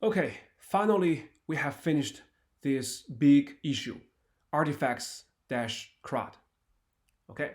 Okay, finally, we have finished this big issue, artifacts-CRUD. Okay,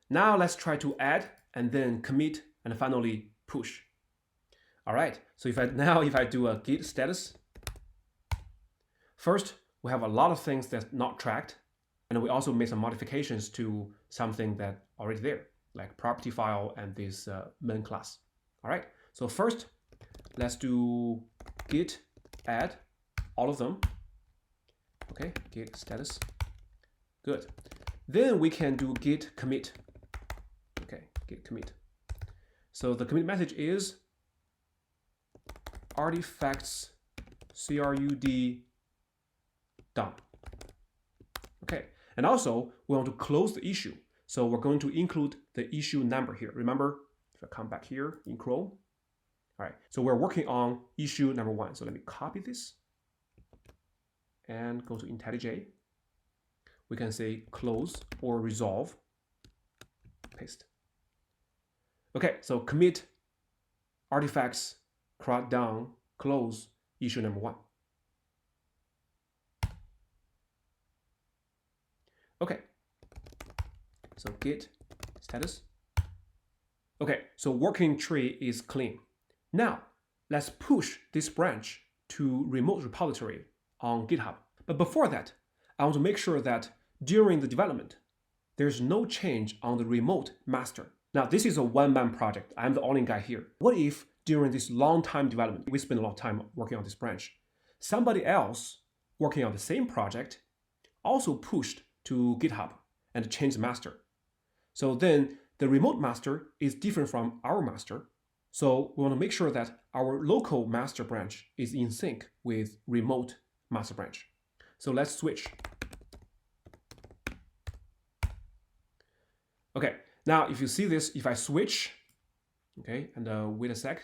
now let's try to add and then commit and finally push. All right, so if I do a git status, first we have a lot of things that's not tracked, and we also made some modifications to something that already there, like property file and this main class. All right, so first let's do git add all of them. Okay, git status. Good. Then we can do git commit. Okay, git commit. So the commit message is artifacts CRUD done. Okay, and also we want to close the issue. So we're going to include the issue number here. Remember, if I come back here in Chrome. All right, so we're working on issue number 1. So let me copy this and go to IntelliJ. We can say close or resolve, paste. Okay, so commit artifacts CRUD down, close issue number 1. Okay, so git status. Okay, so working tree is clean. Now, let's push this branch to remote repository on GitHub. But before that, I want to make sure that during the development, there's no change on the remote master. Now, this is a one-man project. I'm the only guy here. What if during this long time development, we spend a lot of time working on this branch, somebody else working on the same project also pushed to GitHub and changed the master? So then the remote master is different from our master. So we want to make sure that our local master branch is in sync with remote master branch. So let's switch. Okay, now if you see this, if I switch, okay, and wait a sec.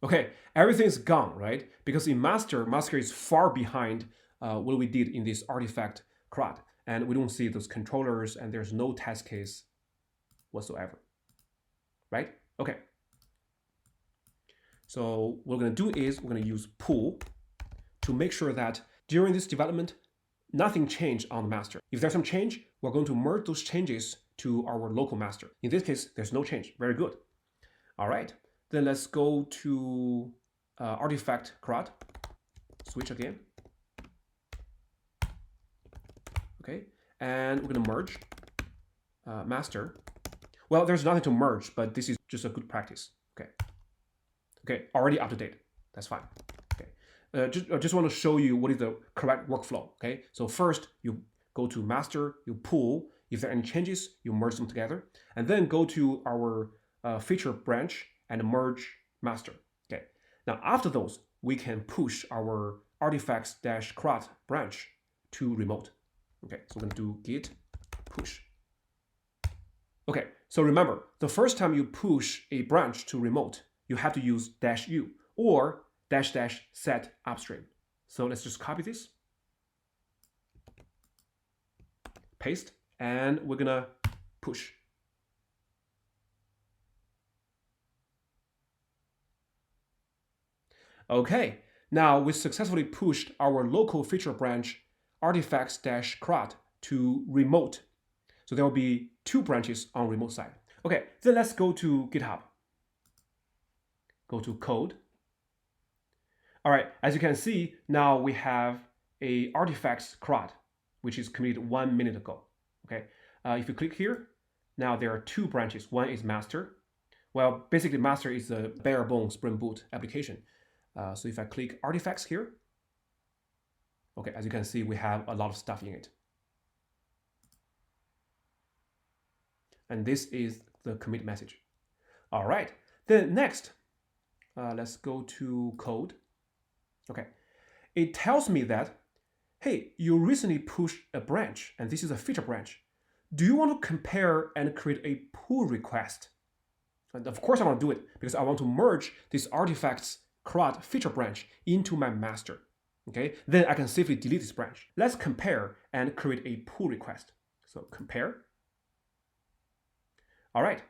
Okay, everything's gone, right? Because in master is far behind what we did in this artifact CRUD, and we don't see those controllers, and there's no test case whatsoever, right? Okay. So what we're going to do is we're going to use pull to make sure that during this development, nothing changed on the master. If there's some change, we're going to merge those changes to our local master. In this case, there's no change. Very good. All right. Then let's go to artifact CRUD. Switch again. Okay. And we're going to merge master. Well, there's nothing to merge, but this is just a good practice. Okay. Okay, already up to date. That's fine. Okay. I just want to show you what is the correct workflow. Okay. So first you go to master, you pull. If there are any changes, you merge them together, and then go to our feature branch and merge master. Okay. Now after those, we can push our artifacts-CRUD branch to remote. Okay. So we're going to do git push. Okay. So remember, the first time you push a branch to remote, you have to use -u or -- set upstream. So let's just copy this, paste, and we're gonna push. Okay, now we successfully pushed our local feature branch artifacts-CRUD to remote. So there will be 2 branches on remote side. Okay, then let's go to GitHub. Go to code. All right, as you can see, now we have a artifacts CRUD, which is committed 1 minute ago. Okay, if you click here, now there are 2 branches. One is master. Well, basically master is a bare bones Spring Boot application. So if I click artifacts here, okay, as you can see, we have a lot of stuff in it. And this is the commit message. All right, then next, let's go to code. Okay, it tells me that, hey, you recently pushed a branch, and this is a feature branch. Do you want to compare and create a pull request? And of course I want to do it because I want to merge this artifacts CRUD feature branch into my master. Okay, then I can safely delete this branch. Let's compare and create a pull request. So compare. All right.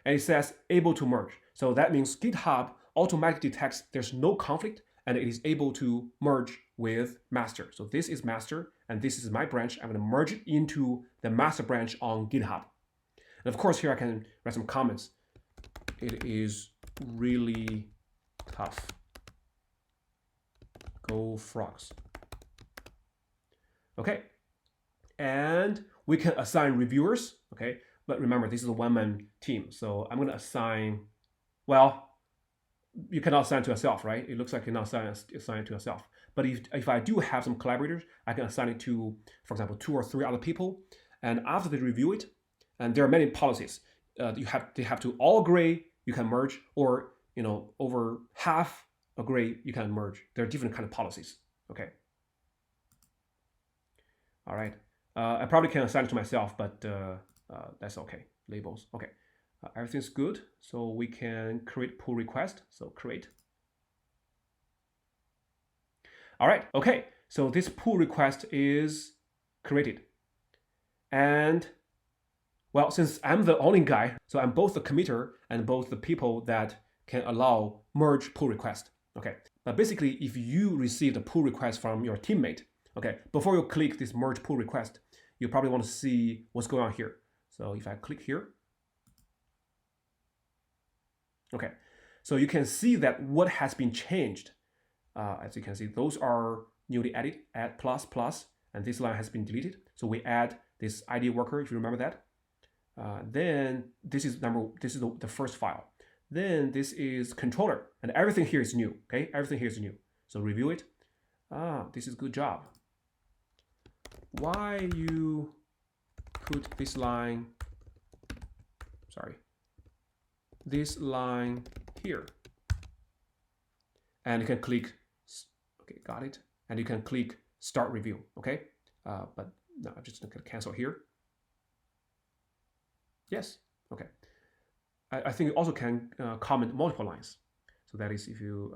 And it says able to merge. So that means GitHub automatically detects there's no conflict and it is able to merge with master. So this is master and this is my branch. I'm going to merge it into the master branch on GitHub. And of course, here I can write some comments. It is really tough. Go frogs. Okay. And we can assign reviewers. Okay. But remember, this is a one-man team. So I'm going to assign, well, you cannot assign to yourself, right? It looks like you cannot assign to yourself. But if I do have some collaborators, I can assign it to, for example, 2 or 3 other people. And after they review it, and there are many policies, they have to all agree, you can merge, or over half agree, you can merge. There are different kind of policies. Okay. All right. I probably can assign it to myself, but that's okay. Labels. Okay. Everything's good. So we can create pull request. So create. All right. Okay. So this pull request is created. And well, since I'm the only guy, so I'm both the committer and both the people that can allow merge pull request. Okay. But basically, if you receive a pull request from your teammate, okay, before you click this merge pull request, you probably want to see what's going on here. So if I click here, okay, so you can see that what has been changed. As you can see, those are newly added, add plus plus, and this line has been deleted. So we add this ID worker, if you remember that. Then this is the first file. Then this is controller, and everything here is new. Okay, everything here is new. So review it. This is good job. Why you put this line? Sorry, this line here, and you can click. Okay, got it. And you can click start review. Okay, but no, I'm just gonna cancel here. Yes. Okay. I think you also can comment multiple lines. So that is if you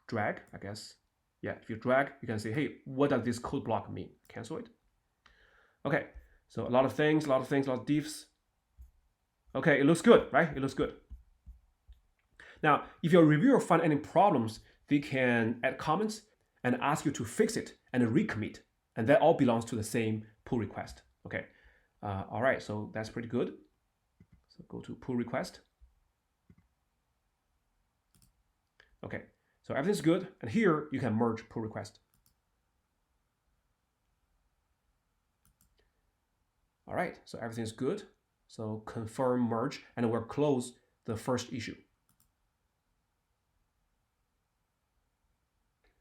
drag, I guess. Yeah, if you drag, you can say, hey, what does this code block mean? Cancel it. Okay. So a lot of things, a lot of diffs. Okay, it looks good, right? It looks good. Now, if your reviewer find any problems, they can add comments and ask you to fix it and recommit. And that all belongs to the same pull request. Okay. All right, so that's pretty good. So go to pull request. Okay, so everything's good. And here you can merge pull request. All right, so everything's good. So confirm merge, and we'll close the first issue.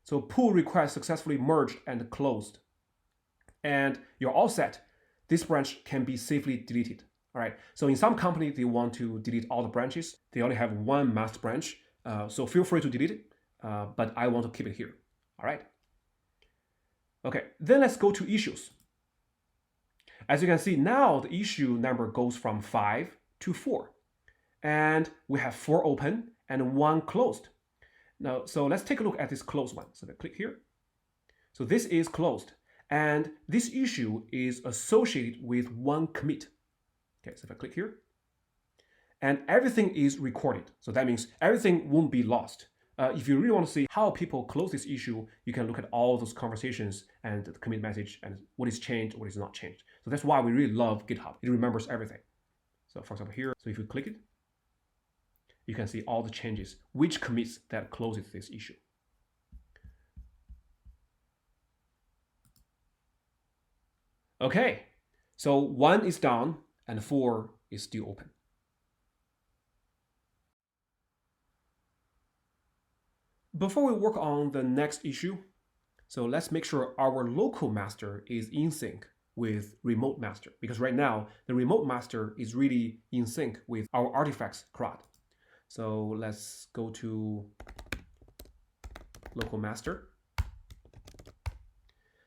So pull request successfully merged and closed. And you're all set. This branch can be safely deleted. All right. So in some company, they want to delete all the branches. They only have one master branch. So feel free to delete it. But I want to keep it here. All right. Okay. Then let's go to issues. As you can see, now the issue number goes from 5 to 4. And we have 4 open and 1 closed. Now, so let's take a look at this closed one. So I click here. So this is closed. And this issue is associated with 1 commit. Okay, so if I click here, and everything is recorded. So that means everything won't be lost. If you really want to see how people close this issue, you can look at all those conversations and the commit message and what is changed, what is not changed. So that's why we really love GitHub. It remembers everything. So for example here, so if you click it, you can see all the changes, which commits that closes this issue. Okay, so 1 is down and 4 is still open. Before we work on the next issue, so let's make sure our local master is in sync with remote master, because right now the remote master is really in sync with our artifacts CRUD. So let's go to local master.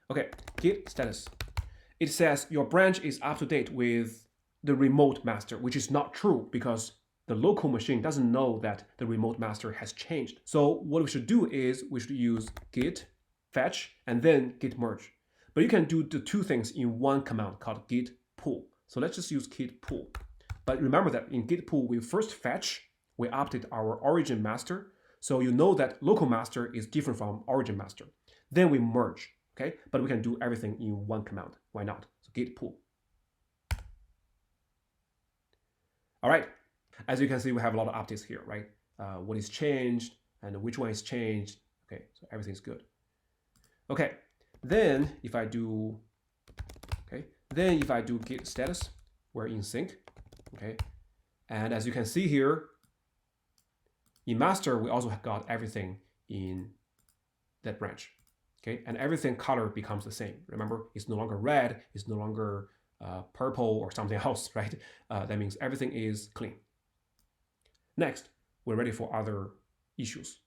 Okay, git status. It says your branch is up to date with the remote master, which is not true because the local machine doesn't know that the remote master has changed. So what we should do is we should use git fetch and then git merge. But you can do the 2 things in one command called git pull. So let's just use git pull. But remember that in git pull, we first fetch, we update our origin master. So you know that local master is different from origin master. Then we merge, okay? But we can do everything in one command. Why not? So git pull. All right. As you can see, we have a lot of updates here, right? What is changed and which one is changed. Okay, so everything's good. Okay, then if I do, git status, we're in sync, okay? And as you can see here, in master, we also got everything in that branch, okay? And everything color becomes the same. Remember, it's no longer red, it's no longer purple or something else, right? That means everything is clean. Next, we're ready for other issues.